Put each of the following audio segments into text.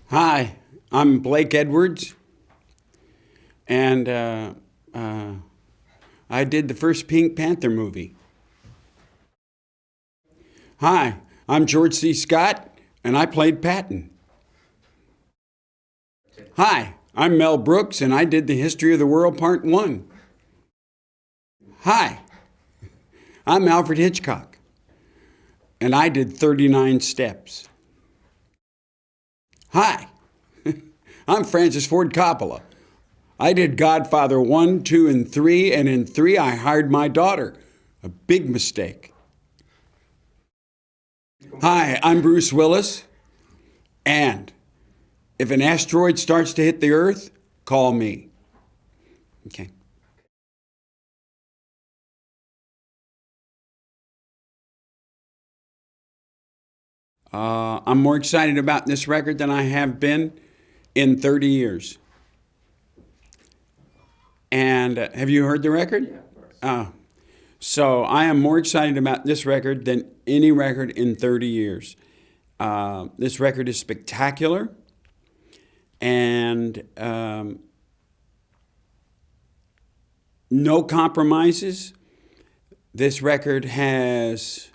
Hi, I'm Blake Edwards, and I did the first Pink Panther movie. Hi, I'm George C. Scott, and I played Patton. Hi, I'm Mel Brooks, and I did the History of the World Part 1. Hi, I'm Alfred Hitchcock, and I did 39 Steps. Hi, I'm Francis Ford Coppola. I did Godfather 1, 2, and 3, and in 3 I hired my daughter. A big mistake. Hi, I'm Bruce Willis, and if an asteroid starts to hit the Earth, call me. Okay. I'm more excited about this record than I have been in 30 years. And have you heard the record? Yeah, of course. So I am more excited about this record than any record in 30 years. This record is spectacular, and no compromises. This record has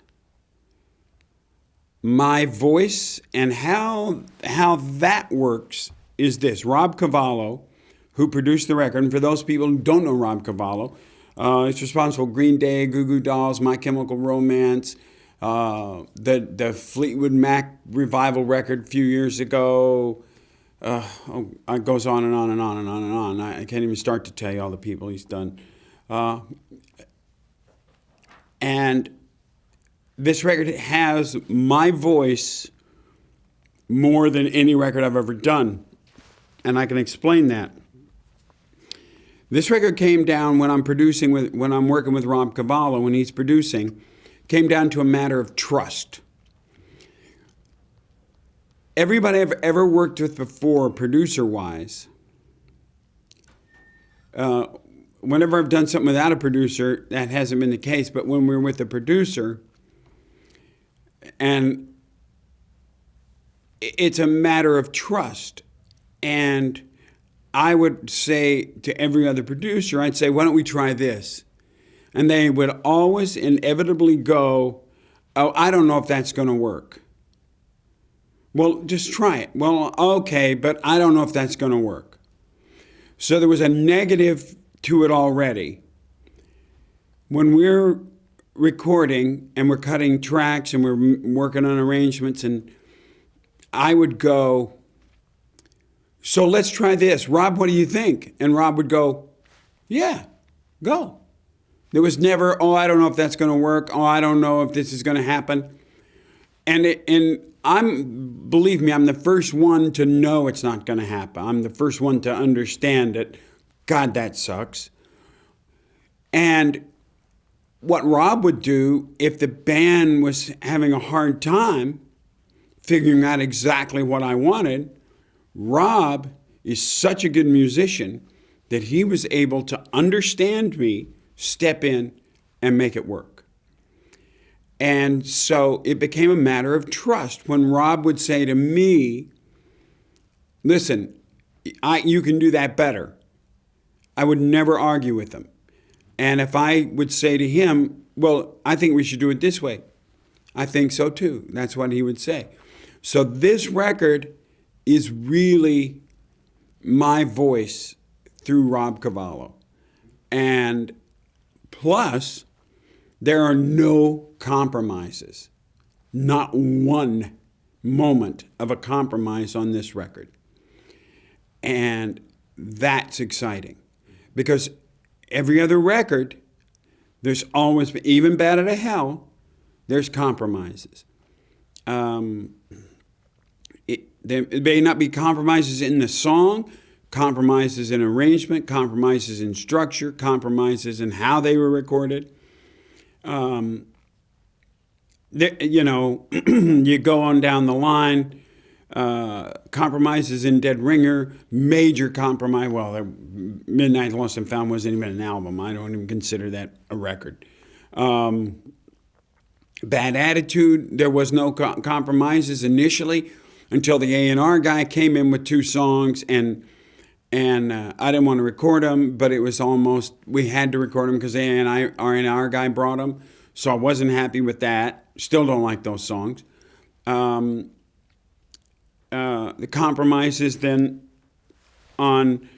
my voice, and how that works is this. Rob Cavallo, who produced the record, and for those people who don't know Rob Cavallo, he's responsible for Green Day, Goo Goo Dolls, My Chemical Romance, the Fleetwood Mac revival record a few years ago. It goes on and on and on and on and on. I can't even start to tell you all the people he's done. And this record has my voice more than any record I've ever done. And I can explain that. This record came down when I'm working with Rob Cavallo, when he's producing, came down to a matter of trust. Everybody I've ever worked with before, producer-wise, whenever I've done something without a producer, that hasn't been the case. But when we're with a producer, and it's a matter of trust. And I would say to every other producer, I'd say, why don't we try this? And they would always inevitably go, oh, I don't know if that's going to work. Well, just try it. Well, okay, but I don't know if that's going to work. So there was a negative to it already. When we're recording and we're cutting tracks and we're working on arrangements, and I would go, so let's try this. Rob, what do you think? And Rob would go, yeah, go. There was never, oh, I don't know if that's going to work. Oh, I don't know if this is going to happen. And believe me, I'm the first one to know it's not going to happen. I'm the first one to understand it. God, that sucks. And what Rob would do if the band was having a hard time figuring out exactly what I wanted, Rob is such a good musician that he was able to understand me, step in, and make it work. And so it became a matter of trust. When Rob would say to me, listen, you can do that better, I would never argue with him. And if I would say to him, well, I think we should do it this way, I think so too. That's what he would say. So this record is really my voice through Rob Cavallo. And plus, there are no compromises. Not one moment of a compromise on this record. And that's exciting. Because every other record, there's always been, even Bat Out of Hell, there's compromises. There may not be compromises in the song, compromises in arrangement, compromises in structure, compromises in how they were recorded. You go on down the line, compromises in Dead Ringer, major compromise. Well, Midnight Lost and Found wasn't even an album. I don't even consider that a record. Bad Attitude, there was no compromises initially. until the A&R guy came in with 2 songs, and I didn't want to record them, but it was almost, we had to record them because the A&R guy brought them. So I wasn't happy with that. Still don't like those songs. The compromises then on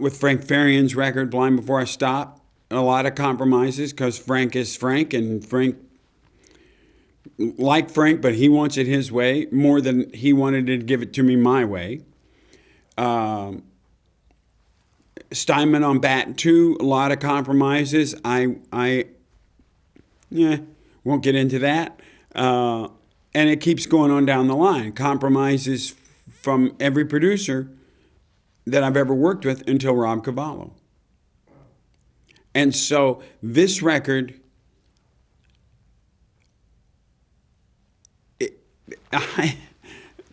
with Frank Farian's record, Blind Before I Stop, a lot of compromises because Frank is Frank, and Frank, like Frank, but he wants it his way more than he wanted to give it to me my way. Steinman on Bat 2, a lot of compromises. I won't get into that. And it keeps going on down the line. Compromises from every producer that I've ever worked with until Rob Cavallo. And so this record,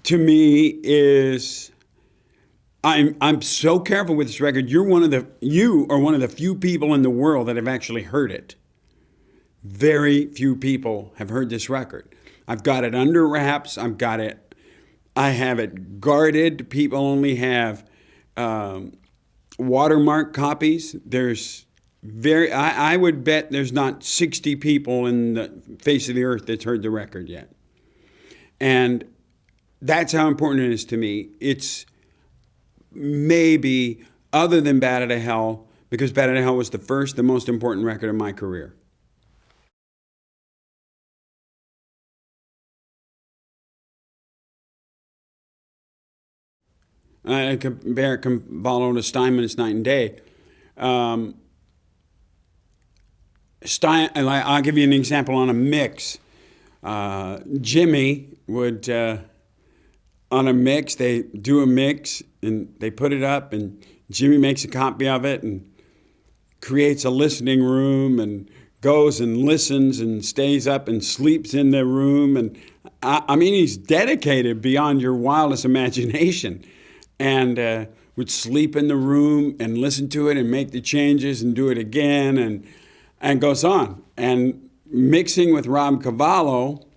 to me, is, I'm so careful with this record. You are one of the few people in the world that have actually heard it. Very few people have heard this record. I've got it under wraps. I have it guarded. People only have watermark copies. I would bet there's not 60 people in the face of the earth that's heard the record yet. And that's how important it is to me. It's maybe, other than Bat Out of Hell, because Bat Out of Hell was the most important record of my career. I compare Cavallo to Steinman, it's night and day. I'll give you an example on a mix. Jimmy would, on a mix, they do a mix and they put it up, and Jimmy makes a copy of it and creates a listening room and goes and listens and stays up and sleeps in the room. And I mean, he's dedicated beyond your wildest imagination. And would sleep in the room and listen to it and make the changes and do it again, and goes on. And mixing with Rob Cavallo,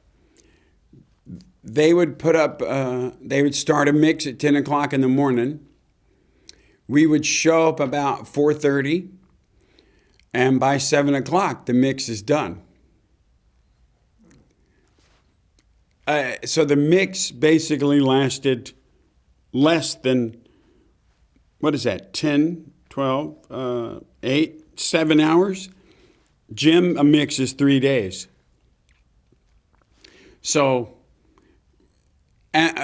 they would they would start a mix at 10 o'clock in the morning. We would show up about 4:30, and by 7 o'clock, the mix is done. So the mix basically lasted less than, 10, 12, 8, 7 hours. Jim, a mix is 3 days. So, but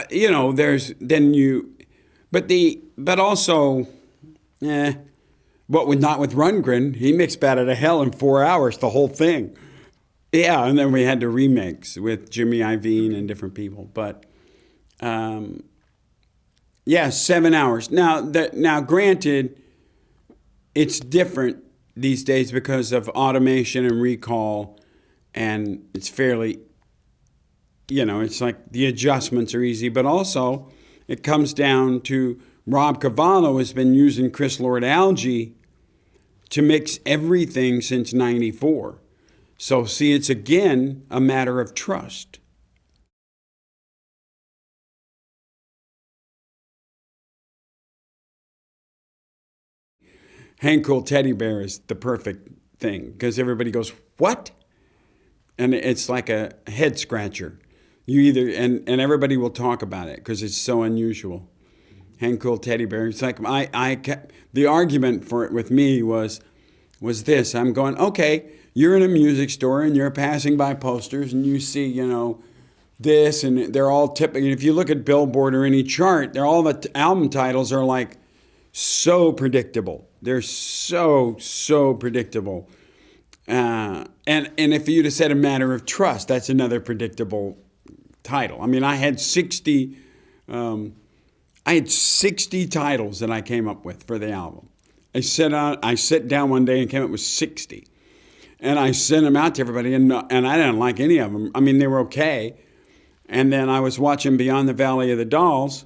also, not with Rundgren. He mixed Bat Out of Hell in 4 hours, the whole thing. Yeah, and then we had to remix with Jimmy Iovine and different people. But, 7 hours. Now, granted, it's different these days because of automation and recall, and it's fairly, it's like the adjustments are easy, but also it comes down to Rob Cavallo has been using Chris Lord-Alge to mix everything since '94. So, see, it's again a matter of trust. Hang Cool Teddy Bear is the perfect thing because everybody goes, what? And it's like a head scratcher. And everybody will talk about it because it's so unusual. Hang Cool Teddy Bear. It's like the argument for it with me was this. I'm going, okay, you're in a music store and you're passing by posters and you see, this, and they're all typical. If you look at Billboard or any chart, all the album titles are like so predictable. They're so predictable. And if you'd have said A Matter of Trust, that's another predictable title. I mean, I had 60 titles that I came up with for the album. I sat down one day and came up with 60. And I sent them out to everybody, and I didn't like any of them. I mean, they were okay. And then I was watching Beyond the Valley of the Dolls,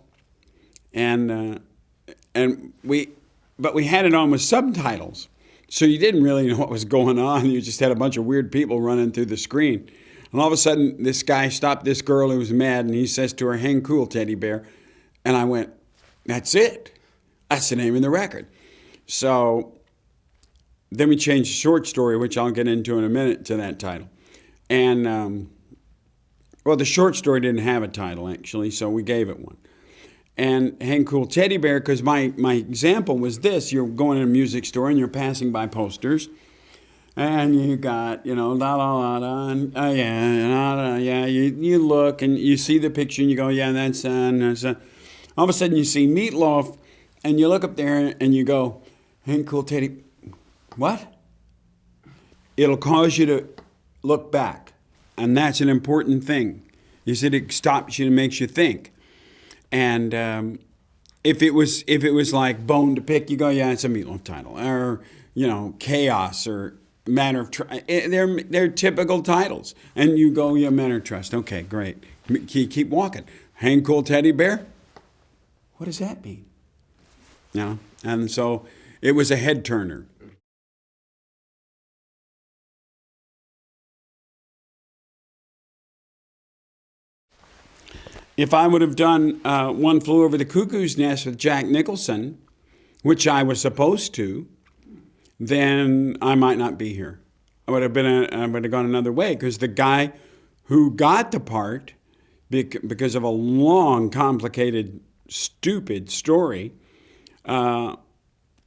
but we had it on with subtitles. So you didn't really know what was going on. You just had a bunch of weird people running through the screen. And all of a sudden, this guy stopped this girl who was mad, and he says to her, "Hang cool, teddy bear." And I went, "That's it. That's the name of the record." So then we changed the short story, which I'll get into in a minute, to that title. And, well, the short story didn't have a title, actually, so we gave it one. And Hang Cool Teddy Bear, because my example was this. You're going in a music store and you're passing by posters, and you got, la la la la, and yeah, la, la, yeah. You look and you see the picture and you go, yeah, that's all of a sudden you see Meatloaf, and you look up there and you go, Hang Cool Teddy, what? It'll cause you to look back, and that's an important thing. You said it stops you and makes you think. And if it was like Bone to Pick, you go, yeah, it's a Meatloaf title, or Chaos, or Matter of Trust. They're typical titles, and you go, yeah, Matter of Trust. Okay, great. Keep walking. Hang Cool Teddy Bear. What does that mean? And so it was a head turner. If I would have done One Flew Over the Cuckoo's Nest with Jack Nicholson, which I was supposed to, then I might not be here. I would have gone another way, because the guy who got the part, because of a long, complicated, stupid story, got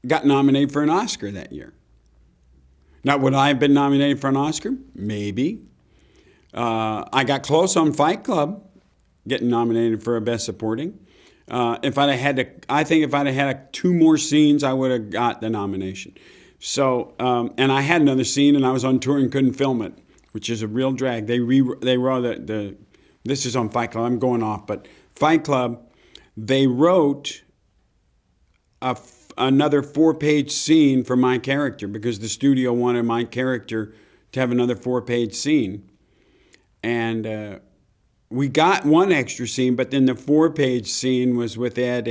nominated for an Oscar that year. Now, would I have been nominated for an Oscar? Maybe. I got close on Fight Club, getting nominated for a Best Supporting. If I'd have had 2 more scenes, I would have got the nomination. So, and I had another scene, and I was on tour and couldn't film it, which is a real drag. They wrote this is on Fight Club. I'm going off, but Fight Club, they wrote another 4-page scene for my character, because the studio wanted my character to have another 4-page scene, and we got one extra scene, but then the 4-page scene was with Ed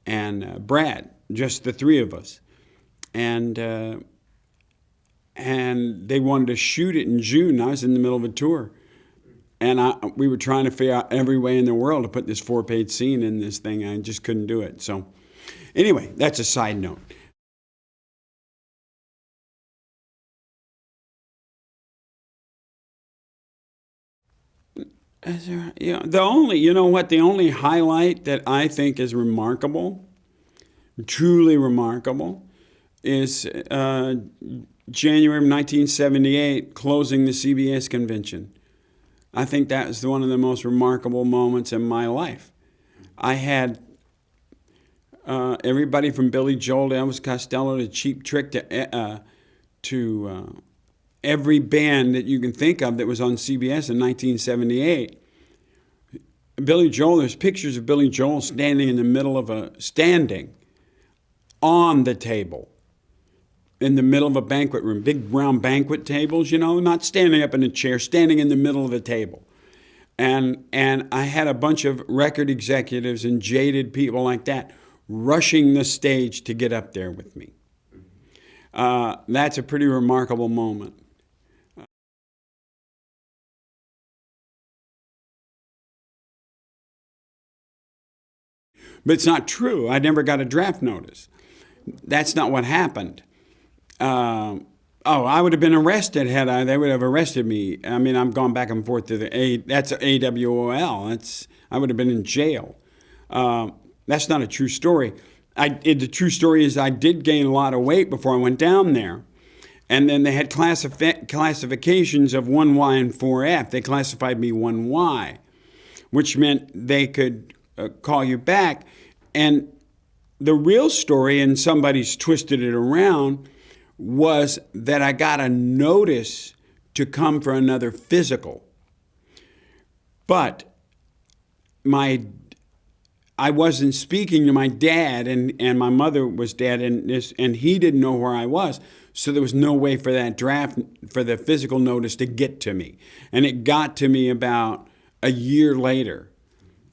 and Brad, just the 3 of us. And they wanted to shoot it in June. I was in the middle of a tour. And we were trying to figure out every way in the world to put this 4-page scene in this thing. I just couldn't do it. So anyway, that's a side note. The only highlight that I think is remarkable, truly remarkable, is January of 1978, closing the CBS convention. I think that was one of the most remarkable moments in my life. I had everybody from Billy Joel to Elvis Costello to Cheap Trick to every band that you can think of that was on CBS in 1978. Billy Joel, there's pictures of Billy Joel standing in the middle of standing on the table in the middle of a banquet room, big round banquet tables, not standing up in a chair, standing in the middle of the table. And I had a bunch of record executives and jaded people like that rushing the stage to get up there with me. That's a pretty remarkable moment. But it's not true. I never got a draft notice. That's not what happened. I would have been arrested they would have arrested me. I mean, I'm gone back and forth to that's AWOL. I would have been in jail. That's not a true story. The true story is I did gain a lot of weight before I went down there. And then they had classifications of 1Y and 4F. They classified me 1Y, which meant they could call you back. And the real story, and somebody's twisted it around, was that I got a notice to come for another physical. But I wasn't speaking to my dad, and my mother was dead, and he didn't know where I was. So there was no way for the physical notice to get to me. And it got to me about a year later.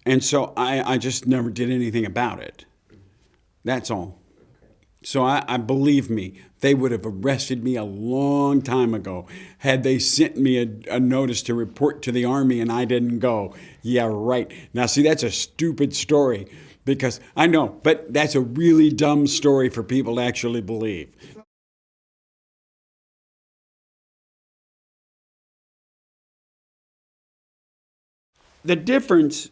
And so I just never did anything about it. That's all. So I believe me, they would have arrested me a long time ago had they sent me a notice to report to the Army and I didn't go. Yeah, right. Now, see, that's a stupid story because I know, but that's a really dumb story for people to actually believe. The difference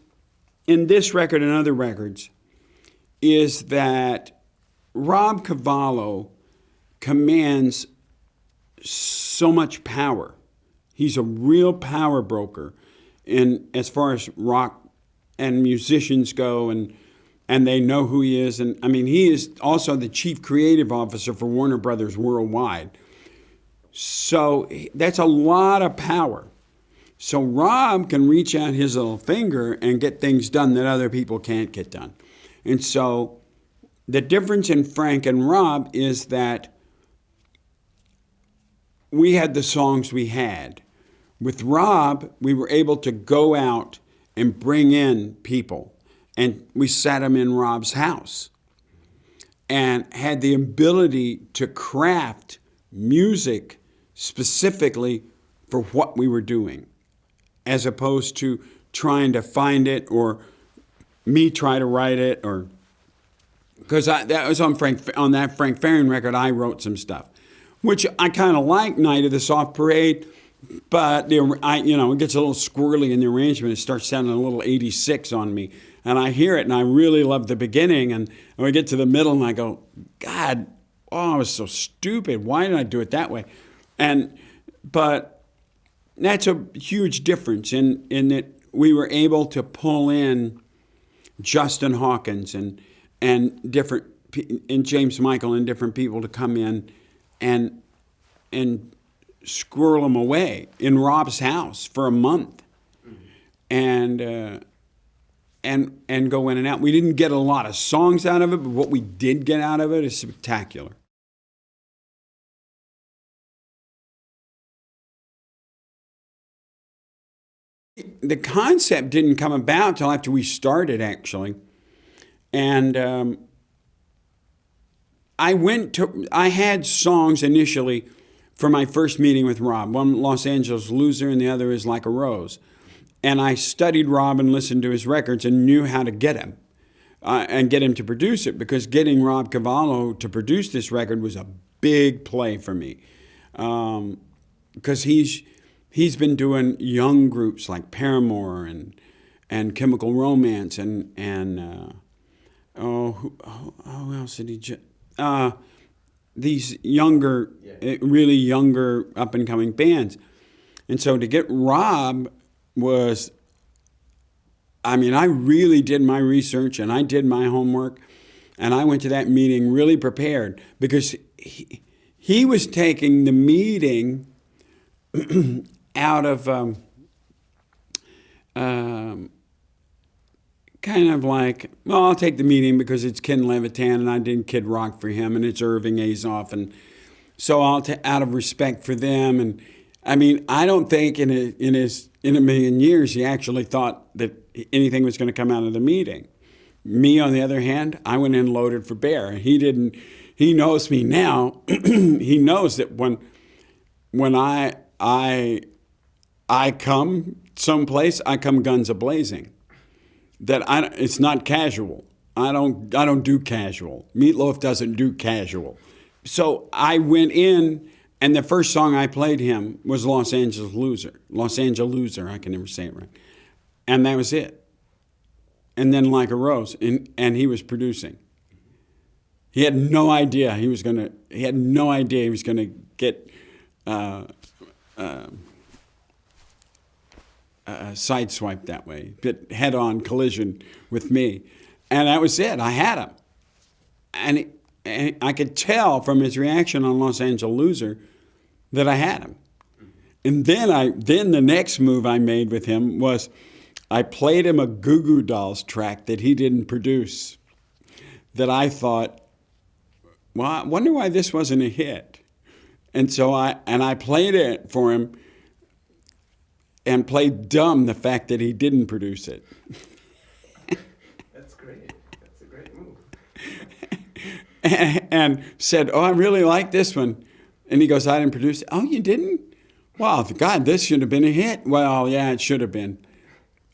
in this record and other records is that Rob Cavallo commands so much power. He's a real power broker in as far as rock and musicians go, and they know who he is. And I mean, he is also the chief creative officer for Warner Brothers Worldwide. So that's a lot of power. So Rob can reach out his little finger and get things done that other people can't get done. And so the difference in Frank and Rob is that we had the songs we had. With Rob, we were able to go out and bring in people. And we sat them in Rob's house and had the ability to craft music specifically for what we were doing, as opposed to trying to find it or me try to write it, or because that was on that Frank Farian record. I wrote some stuff, which I kind of like. Night of the Soft Parade, but it gets a little squirrely in the arrangement. It starts sounding a little 86 on me, and I hear it, and I really love the beginning, and we get to the middle, and I go, God, I was so stupid. Why did I do it that way? But that's a huge difference in that we were able to pull in Justin Hawkins and James Michael and different people to come in and squirrel them away in Rob's house for a month, and go in and out. We didn't get a lot of songs out of it, but what we did get out of it is spectacular. The concept didn't come about till after we started, actually. And I had songs initially for my first meeting with Rob. One, Los Angeles Loser, and the other is Like a Rose. And I studied Rob and listened to his records and knew how to get him and get him to produce it, because getting Rob Cavallo to produce this record was a big play for me. Because he's been doing young groups like Paramore and Chemical Romance and who else did he? These younger, really younger up and coming bands, and so to get Rob was, I really did my research and I did my homework, and I went to that meeting really prepared, because he was taking the meeting out of kind of like, well, I'll take the meeting because it's Ken Levitan and I did Kid Rock for him, and it's Irving Azoff, and so out of respect for them. And I don't think in a million years he actually thought that anything was going to come out of the meeting. Me, on the other hand, I went in loaded for bear. He didn't. He knows me now. He knows that when I come someplace, I come guns a-blazing. That it's not casual. I don't do casual. Meatloaf doesn't do casual. So I went in, and the first song I played him was Los Angeles Loser. Los Angeles Loser, I can never say it right. And that was it. And then Like a Rose, and he was producing. He had no idea he was gonna get sideswiped that way, get head-on collision with me, and that was it. I had him, and I could tell from his reaction on Los Angeles Loser that I had him. And then the next move I made with him was I played him a Goo Goo Dolls track that he didn't produce, that I thought, well, I wonder why this wasn't a hit. And so I played it for him and played dumb the fact that he didn't produce it. That's great. That's a great move. and said, "Oh, I really like this one." And he goes, "I didn't produce it." "Oh, you didn't? Well, God, this should have been a hit." "Well, yeah, it should have been.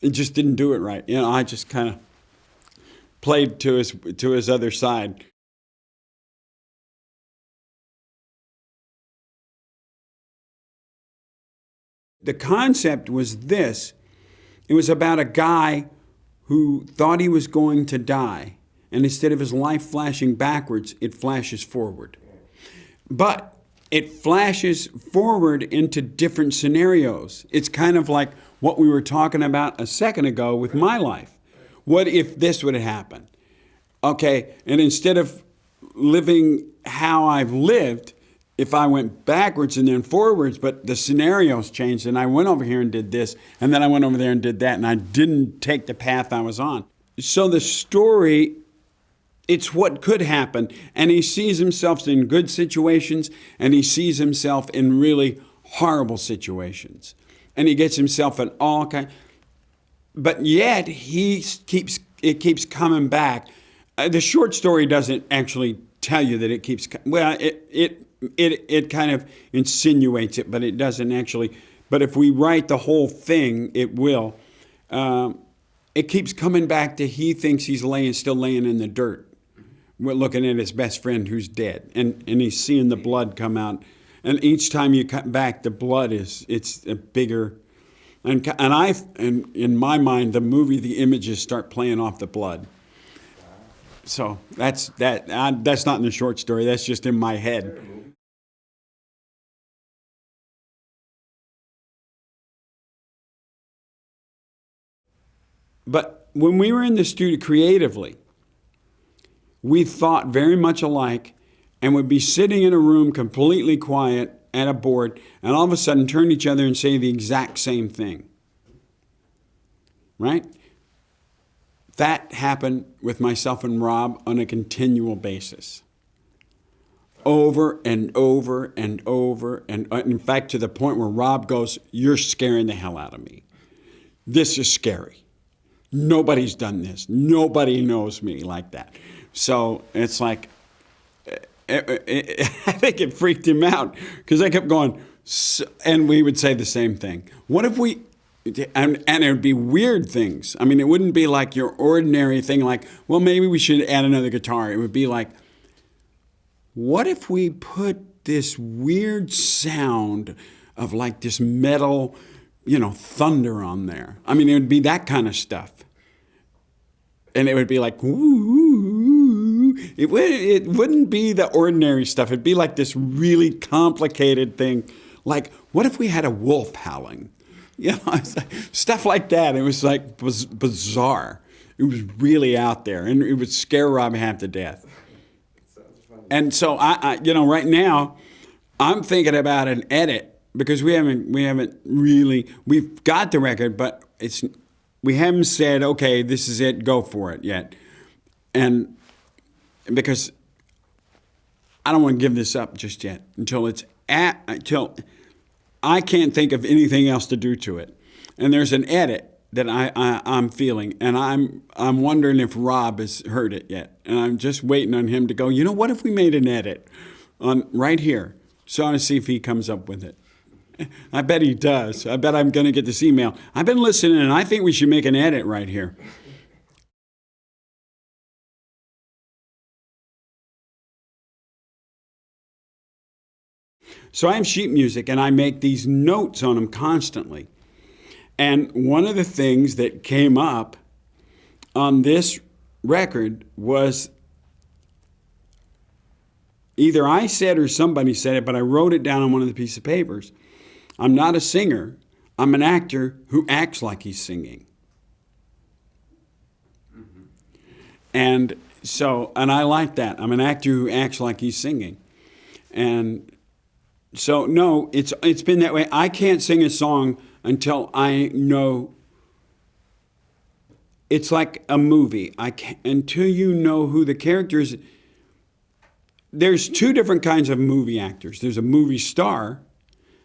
It just didn't do it right." I just kind of played to his other side. The concept was this. It was about a guy who thought he was going to die, and instead of his life flashing backwards, it flashes forward. But it flashes forward into different scenarios. It's kind of like what we were talking about a second ago with my life. What if this would happen? Okay, and instead of living how I've lived, if I went backwards and then forwards, but the scenarios changed, and I went over here and did this, and then I went over there and did that, and I didn't take the path I was on. So the story, it's what could happen, and he sees himself in good situations, and he sees himself in really horrible situations, and he gets himself in all kinds. But yet it keeps coming back. The short story doesn't actually tell you that it keeps. Well, it kind of insinuates it, but it doesn't actually. But if we write the whole thing, it will. It keeps coming back to he thinks he's still laying in the dirt. We're looking at his best friend who's dead, and he's seeing the blood come out. And each time you cut back, the blood it's a bigger. And in my mind, the movie, the images start playing off the blood. So that's not in the short story. That's just in my head. But when we were in the studio creatively, we thought very much alike and would be sitting in a room completely quiet at a board and all of a sudden turn to each other and say the exact same thing. Right? That happened with myself and Rob on a continual basis. Over and over and over. And in fact, to the point where Rob goes, "You're scaring the hell out of me. This is scary. Nobody's done this. Nobody knows me like that." So it's like, I think it freaked him out because I kept going, and we would say the same thing. What if we, and it would be weird things. I mean, it wouldn't be like your ordinary thing like, well, maybe we should add another guitar. It would be like, what if we put this weird sound of like this metal, thunder on there? I mean, it would be that kind of stuff. And it would be like, ooh. It wouldn't be the ordinary stuff. It'd be like this really complicated thing. Like, what if we had a wolf howling? Stuff like that. It was like bizarre. It was really out there, and it would scare Rob half to death. And so I right now, I'm thinking about an edit because we haven't really, we've got the record, but we haven't said, okay, this is it, go for it yet. And because I don't want to give this up just yet until I can't think of anything else to do to it. And there's an edit that I'm feeling, and I'm wondering if Rob has heard it yet. And I'm just waiting on him to go, what if we made an edit on right here? So I want to see if he comes up with it. I bet he does. I bet I'm going to get this email. I've been listening, and I think we should make an edit right here. So I have sheet music, and I make these notes on them constantly. And one of the things that came up on this record was either I said or somebody said it, but I wrote it down on one of the pieces of papers. I'm not a singer. I'm an actor who acts like he's singing. Mm-hmm. And I like that. I'm an actor who acts like he's singing. And so, no, it's been that way. I can't sing a song until I know. It's like a movie. Until you know who the character is. There's two different kinds of movie actors. There's a movie star,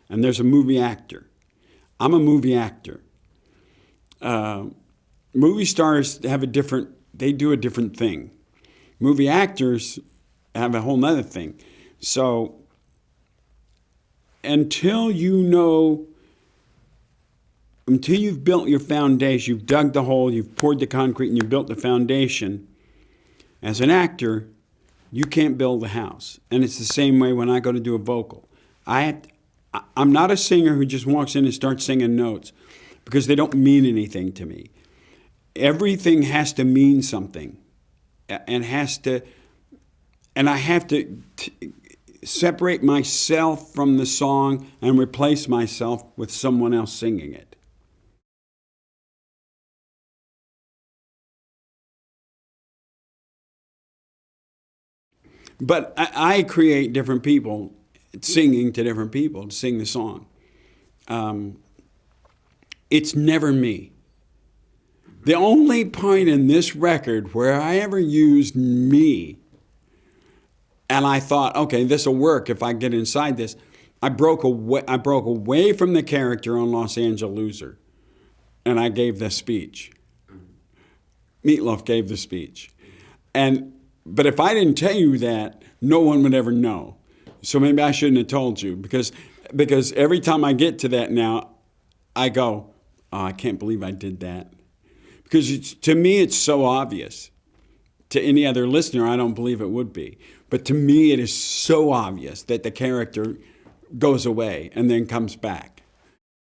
and there's a movie actor. I'm a movie actor. Movie stars they do a different thing. Movie actors, have a whole nother thing. So until you've built your foundation, you've dug the hole, you've poured the concrete, and you've built the foundation, as an actor, you can't build a house. And it's the same way when I go to do a vocal. I'm not a singer who just walks in and starts singing notes because they don't mean anything to me. Everything has to mean something, and I have to separate myself from the song and replace myself with someone else singing it. But I create different people singing to different people to sing the song. It's never me. The only point in this record where I ever used me, and I thought, okay, this will work if I get inside this, I broke away from the character on Los Angeles Loser, and I gave the speech. Meatloaf gave the speech. But if I didn't tell you that, no one would ever know. So maybe I shouldn't have told you, because every time I get to that now, I go, oh, I can't believe I did that. Because to me, it's so obvious. To any other listener, I don't believe it would be. But to me, it is so obvious that the character goes away and then comes back.